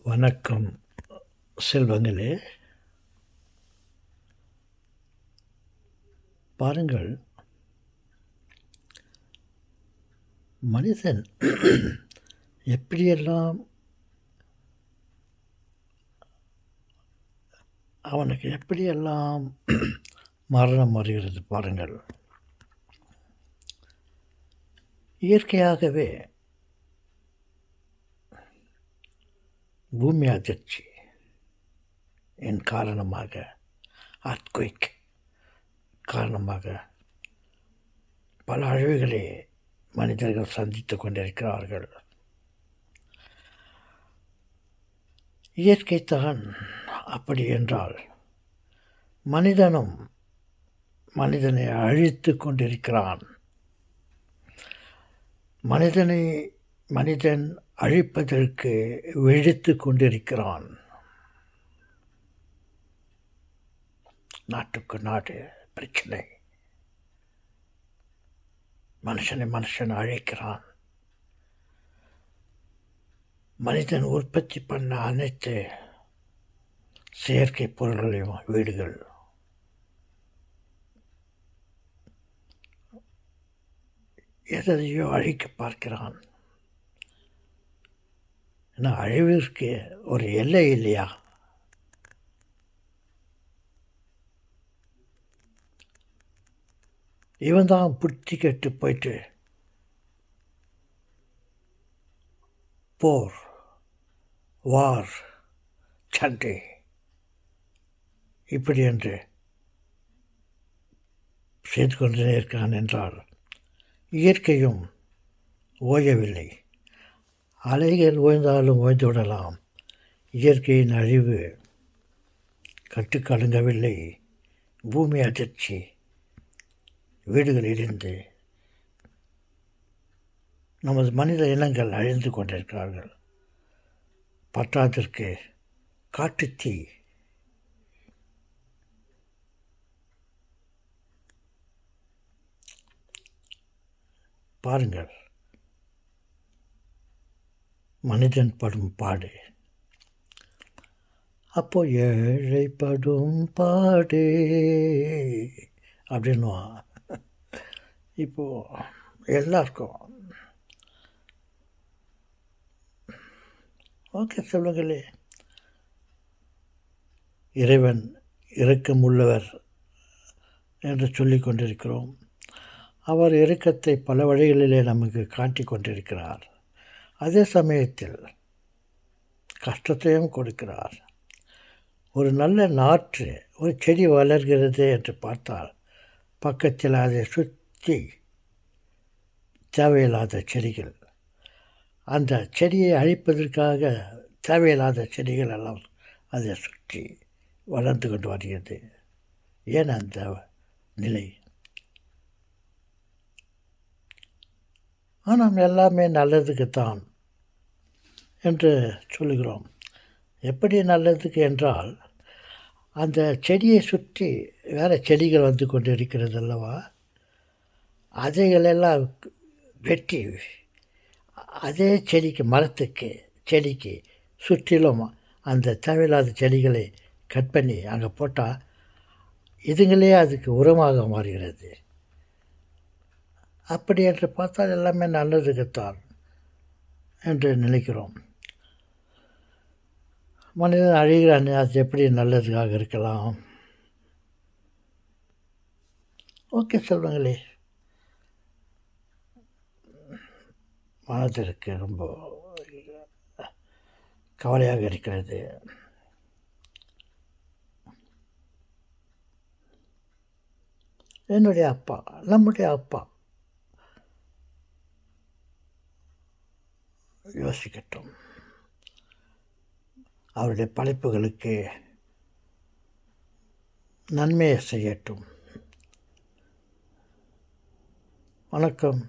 வணக்கம் செல்வங்களே. பாருங்கள், மனிதன் எப்படியெல்லாம் அவனுக்கு எப்படியெல்லாம் மரணம் வருகிறது பாருங்கள். இயற்கையாகவே பூமி அதிர்ச்சி காரணமாக, earthquake காரணமாக பல அழிவுகளை மனிதர்கள் சந்தித்து கொண்டிருக்கிறார்கள். இயற்கைத்தான் அப்படி என்றால் மனிதனும் மனிதனை அழித்து கொண்டிருக்கிறான். மனிதன் அழிப்பதற்கு விழித்து கொண்டிருக்கிறான். நாட்டுக்கு நாடு பிரச்சனை. மனுஷன் அழிக்கிறான். மனிதன் உற்பத்தி பண்ண அனைத்து செயற்கை பொருள்களையும், வீடுகள், எதையோ அழிக்க பார்க்கிறான். ஏன்னா அழிவிற்கு ஒரு எல்லை இல்லையா? இவன் தான் புத்தி கெட்டு போயிட்டு போர், வார், சண்டை இப்படி என்று செய்து கொண்டே இருக்கிறான் என்றால் இயற்கையும் ஓயவில்லை. அலைகள் ஓய்ந்தாலும் ஓய்ந்து விடலாம். இயற்கையின் அழிவு கட்டுக்கடங்கவில்லை. பூமி அதிர்ச்சி, வீடுகள் இடிந்து நமது மனித இனங்கள் அழிந்து கொண்டிருக்கிறார்கள். பற்றாதற்கு காட்டுத்தீ, பாருங்கள் மனிதன் படும் பாடு. அப்போ ஏழை படும் பாடு அப்படின்னுவான். இப்போது எல்லாருக்கும் ஓகே சொல்லுங்களே. இறைவன் இரக்கமுள்ளவர் என்று சொல்லிக் கொண்டிருக்கிறோம். அவர் இரக்கத்தை பல வழிகளிலே நமக்கு காட்டி கொண்டிருக்கிறார். அதே சமயத்தில் கஷ்டத்தையும் கொடுக்கிறார். ஒரு நல்ல நாற்று, ஒரு செடி வளர்கிறது என்று பார்த்தால் பக்கத்தில் அதை சுற்றி தேவையில்லாத செடிகள், அந்த செடியை அழிப்பதற்காக தேவையில்லாத செடிகள் எல்லாம் அதை சுற்றி வளர்ந்து கொண்டு வருகிறது. ஏன் அந்த நிலை? ஆனால் எல்லாமே நல்லதுக்குத்தான் என்று சொல்லுகிறோம். எப்படி நல்லதுக்கு என்றால், அந்த செடியை சுற்றி வேறு செடிகள் வந்து கொண்டு இருக்கிறது அல்லவா, அதைகளெல்லாம் வெட்டி அதே செடிக்கு சுற்றிலும் அந்த தேவையில்லாத செடிகளை கட் பண்ணி அங்கே போட்டால் இதுங்களே அதுக்கு உரமாக மாறுகிறது. அப்படி என்று பார்த்தால் எல்லாமே நல்லதுக்குத்தான் என்று நினைக்கிறோம். மனிதன் அழிகிறான், அது எப்படி நல்லதுக்காக இருக்கலாம்? ஓகே சொல்லுங்களே. மனதிற்கு ரொம்ப கவலையாக இருக்கிறது. என்னுடைய அப்பா, நம்முடைய அப்பா யோசிக்கட்டும். அவருடைய படைப்புகளுக்கு நன்மையை செய்யட்டும். வணக்கம்.